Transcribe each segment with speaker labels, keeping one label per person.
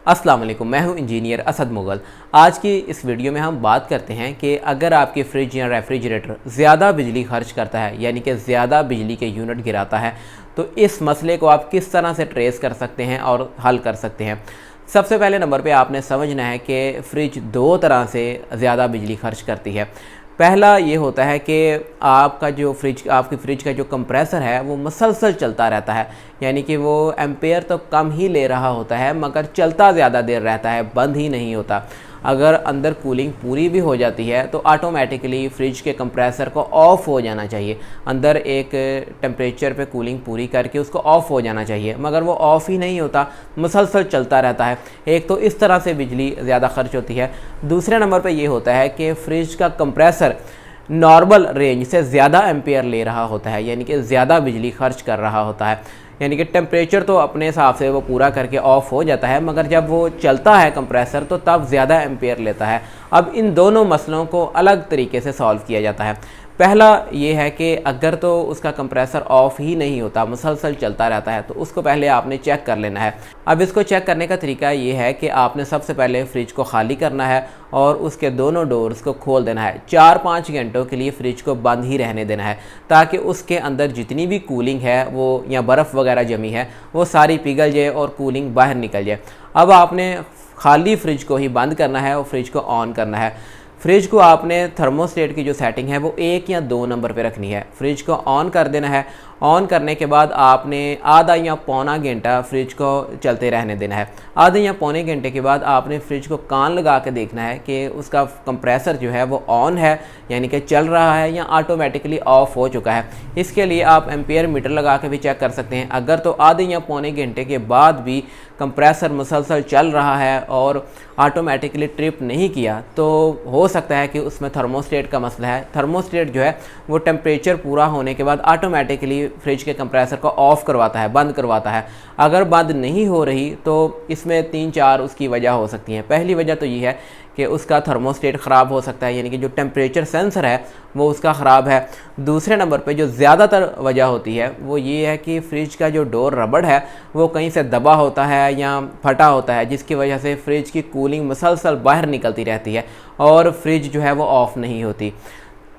Speaker 1: अस्सलाम वालेकुम, मैं हूं इंजीनियर असद मुगल। आज की इस वीडियो में हम बात करते हैं कि अगर आपकी फ्रिज या रेफ्रिजरेटर ज़्यादा बिजली खर्च करता है, यानी कि ज़्यादा बिजली के यूनिट गिराता है, तो इस मसले को आप किस तरह से ट्रेस कर सकते हैं और हल कर सकते हैं। सबसे पहले नंबर पे आपने समझना है कि फ़्रिज दो तरह से ज़्यादा बिजली खर्च करती है। पहला ये होता है कि आपकी फ़्रिज का जो कंप्रेसर है वो मुसलसल चलता रहता है, यानी कि वो एम्पेयर तो कम ही ले रहा होता है मगर चलता ज़्यादा देर रहता है, बंद ही नहीं होता। अगर अंदर कूलिंग पूरी भी हो जाती है तो ऑटोमेटिकली फ्रिज के कंप्रेसर को ऑफ़ हो जाना चाहिए। अंदर एक टेम्परेचर पे कूलिंग पूरी करके उसको ऑफ़ हो जाना चाहिए, मगर वो ऑफ़ ही नहीं होता, मुसलसल चलता रहता है। एक तो इस तरह से बिजली ज़्यादा खर्च होती है। दूसरे नंबर पे ये होता है कि फ्रिज का कंप्रेसर नॉर्मल रेंज से ज़्यादा एम्पेयर ले रहा होता है, यानी कि ज़्यादा बिजली खर्च कर रहा होता है। यानी कि टेम्परेचर तो अपने हिसाब से वो पूरा करके ऑफ़ हो जाता है, मगर जब वो चलता है कंप्रेसर तो तब ज़्यादा एम्पेयर लेता है। अब इन दोनों मसलों को अलग तरीके से सॉल्व किया जाता है। पहला ये है कि अगर तो उसका कंप्रेसर ऑफ़ ही नहीं होता, मुसलसल चलता रहता है, तो उसको पहले आपने चेक कर लेना है। अब इसको चेक करने का तरीका ये है कि आपने सबसे पहले फ्रिज को खाली करना है और उसके दोनों डोर्स को खोल देना है। 4-5 घंटों के लिए फ्रिज को बंद ही रहने देना है, ताकि उसके अंदर जितनी भी कूलिंग है वो या बर्फ़ वगैरह जमी है वो सारी पिघल जाए और कूलिंग बाहर निकल जाए। अब आपने खाली फ्रिज को ही बंद करना है और फ्रिज को ऑन करना है। फ्रिज को आपने थर्मोस्टेट की जो सेटिंग है वो 1 या 2 नंबर पे रखनी है। फ्रिज को ऑन कर देना है। ऑन करने के बाद आपने आधा या पौना घंटा फ्रिज को चलते रहने देना है। आधे या पौने घंटे के बाद आपने फ्रिज को कान लगा के देखना है कि उसका कंप्रेसर जो है वो ऑन है, यानी कि चल रहा है, या ऑटोमेटिकली ऑफ़ हो चुका है। इसके लिए आप एम्पेयर मीटर लगा के भी चेक कर सकते हैं। अगर तो आधे या पौने घंटे के बाद भी कंप्रेसर मुसलसल चल रहा है और ऑटोमेटिकली ट्रिप नहीं किया, तो हो सकता है कि उसमें थर्मोस्टेट का मसला है। थर्मोस्टेट जो है वो टेम्परेचर पूरा होने के बाद ऑटोमेटिकली फ्रिज के कंप्रेसर को ऑफ़ करवाता है, बंद करवाता है। अगर बंद नहीं हो रही तो इसमें 3-4 उसकी वजह हो सकती हैं। पहली वजह तो ये है कि उसका थर्मोस्टेट ख़राब हो सकता है, यानी कि जो टेम्परेचर सेंसर है वो उसका ख़राब है। दूसरे नंबर पे जो ज़्यादातर वजह होती है वो ये है कि फ्रिज का जो डोर रबड़ है वो कहीं से दबा होता है या फटा होता है, जिसकी वजह से फ्रिज की कूलिंग मुसलसल बाहर निकलती रहती है और फ्रिज जो है वो ऑफ़ नहीं होती।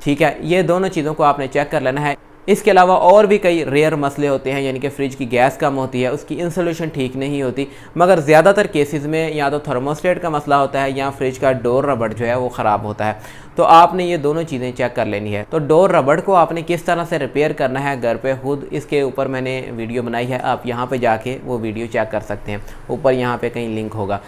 Speaker 1: ठीक है, ये दोनों चीज़ों को आपने चेक कर लेना है। इसके अलावा और भी कई रेयर मसले होते हैं, यानी कि फ्रिज की गैस कम होती है, उसकी इंसुलेशन ठीक नहीं होती, मगर ज़्यादातर केसेस में या तो थर्मोस्टेट का मसला होता है या फ्रिज का डोर रबड़ जो है वो ख़राब होता है। तो आपने ये दोनों चीज़ें चेक कर लेनी है। तो डोर रबड़ को आपने किस तरह से रिपेयर करना है घर पे खुद, इसके ऊपर मैंने वीडियो बनाई है, आप यहाँ पे जाके वो वीडियो चेक कर सकते हैं। ऊपर यहाँ पे कहीं लिंक होगा।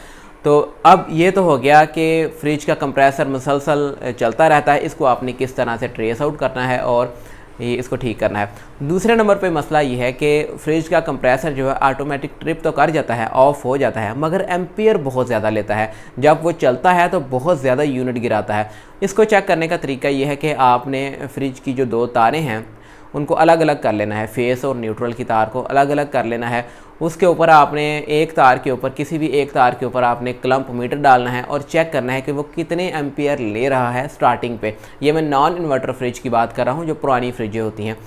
Speaker 1: तो अब ये तो हो गया कि फ्रिज का कंप्रेसर मुसलसल चलता रहता है, इसको आपने किस तरह से ट्रेस आउट करना है और ये इसको ठीक करना है। दूसरे नंबर पे मसला ये है कि फ्रिज का कंप्रेसर जो है ऑटोमेटिक ट्रिप तो कर जाता है, ऑफ़ हो जाता है, मगर एम्पियर बहुत ज़्यादा लेता है। जब वो चलता है तो बहुत ज़्यादा यूनिट गिराता है। इसको चेक करने का तरीका ये है कि आपने फ्रिज की जो 2 तारें हैं उनको अलग अलग कर लेना है। फेस और न्यूट्रल की तार को अलग अलग कर लेना है। उसके ऊपर आपने एक तार के ऊपर, किसी भी एक तार के ऊपर आपने क्लम्प मीटर डालना है और चेक करना है कि वो कितने एम्पियर ले रहा है स्टार्टिंग पे। ये मैं नॉन इन्वर्टर फ्रिज की बात कर रहा हूँ, जो पुरानी फ्रिजें होती हैं।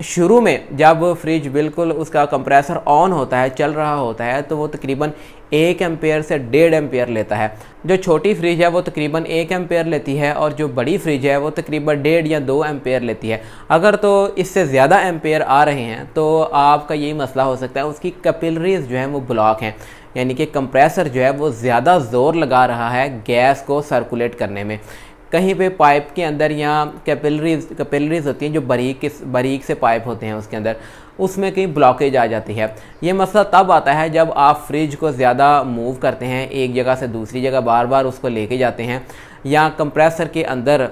Speaker 1: शुरू में जब फ्रिज बिल्कुल उसका कंप्रेसर ऑन होता है, चल रहा होता है, तो वो तकरीबन 1 एम्पेयर से 1.5 एम्पेयर लेता है। जो छोटी फ्रिज है वो तकरीबन 1 एम्पेयर लेती है और जो बड़ी फ्रिज है वो तकरीबन 1.5 या 2 एम्पेयर लेती है। अगर तो इससे ज़्यादा एम्पेयर आ रहे हैं तो आपका यही मसला हो सकता है, उसकी कैपिलरीज जो है वो ब्लॉक हैं, यानी कि कंप्रेसर जो है वो ज़्यादा ज़ोर लगा रहा है गैस को सर्कुलेट करने में। कहीं पे पाइप के अंदर या कैपिलरीज होती हैं जो बारीक से पाइप होते हैं उसके अंदर, उसमें कहीं ब्लॉकेज आ जाती है। ये मसला तब आता है जब आप फ्रिज को ज़्यादा मूव करते हैं, एक जगह से दूसरी जगह बार बार उसको लेके जाते हैं, या कंप्रेसर के अंदर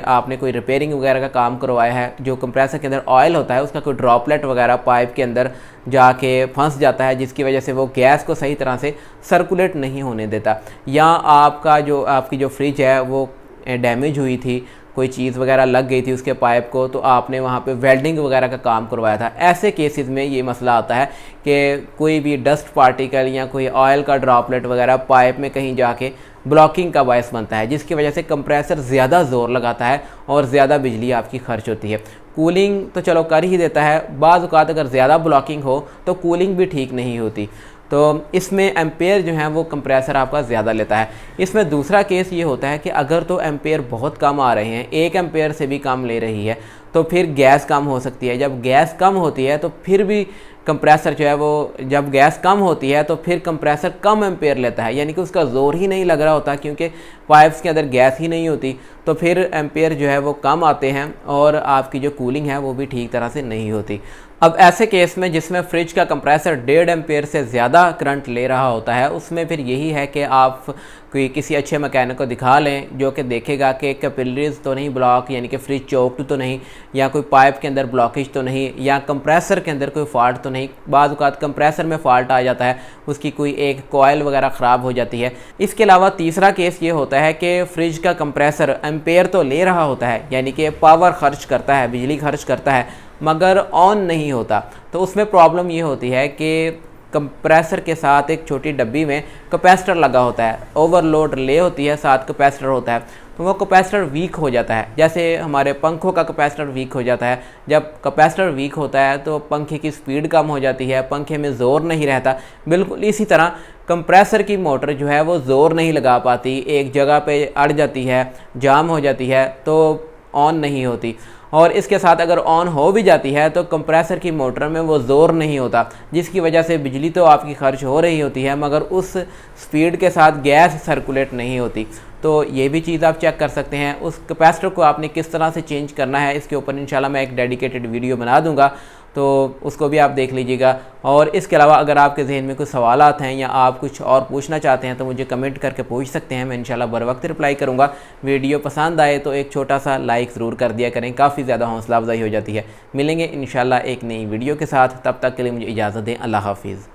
Speaker 1: आपने कोई रिपेयरिंग वगैरह का काम करवाया है, जो कंप्रेसर के अंदर ऑयल होता है उसका कोई ड्रॉपलेट वगैरह पाइप के अंदर जाके फंस जाता है, जिसकी वजह से वो गैस को सही तरह से सर्कुलेट नहीं होने देता। या आपकी जो फ्रिज है वो डैमेज हुई थी, कोई चीज़ वगैरह लग गई थी उसके पाइप को, तो आपने वहाँ पे वेल्डिंग वगैरह का काम करवाया था। ऐसे केसेस में ये मसला आता है कि कोई भी डस्ट पार्टिकल या कोई ऑयल का ड्रॉपलेट वगैरह पाइप में कहीं जाके ब्लॉकिंग का बायस बनता है, जिसकी वजह से कंप्रेसर ज़्यादा ज़ोर लगाता है और ज़्यादा बिजली आपकी खर्च होती है। कूलिंग तो चलो कर ही देता है, बाज़ औक़ात अगर ज़्यादा ब्लॉकिंग हो तो कूलिंग भी ठीक नहीं होती। तो इसमें एम्पेयर जो है वो कंप्रेसर आपका ज़्यादा लेता है। इसमें दूसरा केस ये होता है कि अगर तो एम्पेयर बहुत कम आ रहे हैं, 1 एम्पेयर से भी कम ले रही है, तो फिर गैस कम हो सकती है। जब गैस कम होती है तो फिर भी कंप्रेसर जो है वो, जब गैस कम होती है तो फिर कंप्रेसर कम एम्पेयर लेता है, यानी कि उसका ज़ोर ही नहीं लग रहा होता क्योंकि पाइप्स के अंदर गैस ही नहीं होती, तो फिर एम्पेयर जो है वो कम आते हैं और आपकी जो कूलिंग है वो भी ठीक तरह से नहीं होती। अब ऐसे केस में जिसमें फ्रिज का कंप्रेसर 1.5 एम्पेयर से ज़्यादा करंट ले रहा होता है, उसमें फिर यही है कि आप कोई किसी अच्छे मैकेनिक को दिखा लें जो कि देखेगा कि कैपिलरीज तो नहीं ब्लॉक, यानी कि फ्रिज चोक्ड तो नहीं, या कोई पाइप के अंदर ब्लॉकेज तो नहीं, या कंप्रेसर के अंदर कोई फॉल्ट तो नहीं। बाद औक़ात कंप्रेसर में फॉल्ट आ जाता है, उसकी कोई एक कॉइल वगैरह ख़राब हो जाती है। इसके अलावा तीसरा केस ये होता है कि फ्रिज का कंप्रेसर एम्पेयर तो ले रहा होता है, यानी कि पावर खर्च करता है, बिजली खर्च करता है, मगर ऑन नहीं होता। तो उसमें प्रॉब्लम ये होती है कि कंप्रेसर के साथ एक छोटी डब्बी में कैपेसिटर लगा होता है, ओवरलोड रिले होती है, साथ कैपेसिटर होता है, तो वो कैपेसिटर वीक हो जाता है। जैसे हमारे पंखों का कैपेसिटर वीक हो जाता है, जब कैपेसिटर वीक होता है तो पंखे की स्पीड कम हो जाती है, पंखे में ज़ोर नहीं रहता। बिल्कुल इसी तरह कंप्रेसर की मोटर जो है वो ज़ोर नहीं लगा पाती, एक जगह पे अड़ जाती है, जाम हो जाती है, तो ऑन नहीं होती। और इसके साथ अगर ऑन हो भी जाती है तो कंप्रेसर की मोटर में वो ज़ोर नहीं होता, जिसकी वजह से बिजली तो आपकी खर्च हो रही होती है मगर उस स्पीड के साथ गैस सर्कुलेट नहीं होती। तो ये भी चीज़ आप चेक कर सकते हैं। उस कैपेसिटर को आपने किस तरह से चेंज करना है, इसके ऊपर इंशाल्लाह मैं एक डेडिकेटेड वीडियो बना दूंगा, तो उसको भी आप देख लीजिएगा। और इसके अलावा अगर आपके जहन में कुछ सवालात हैं या आप कुछ और पूछना चाहते हैं तो मुझे कमेंट करके पूछ सकते हैं, मैं इंशाल्लाह बर वक्त रिप्लाई करूँगा। वीडियो पसंद आए तो एक छोटा सा लाइक ज़रूर कर दिया करें, काफ़ी ज़्यादा हौसला अफजाई हो जाती है। मिलेंगे इंशाल्लाह एक नई वीडियो के साथ, तब तक के लिए मुझे इजाज़त दें। अल्लाह हाफिज़।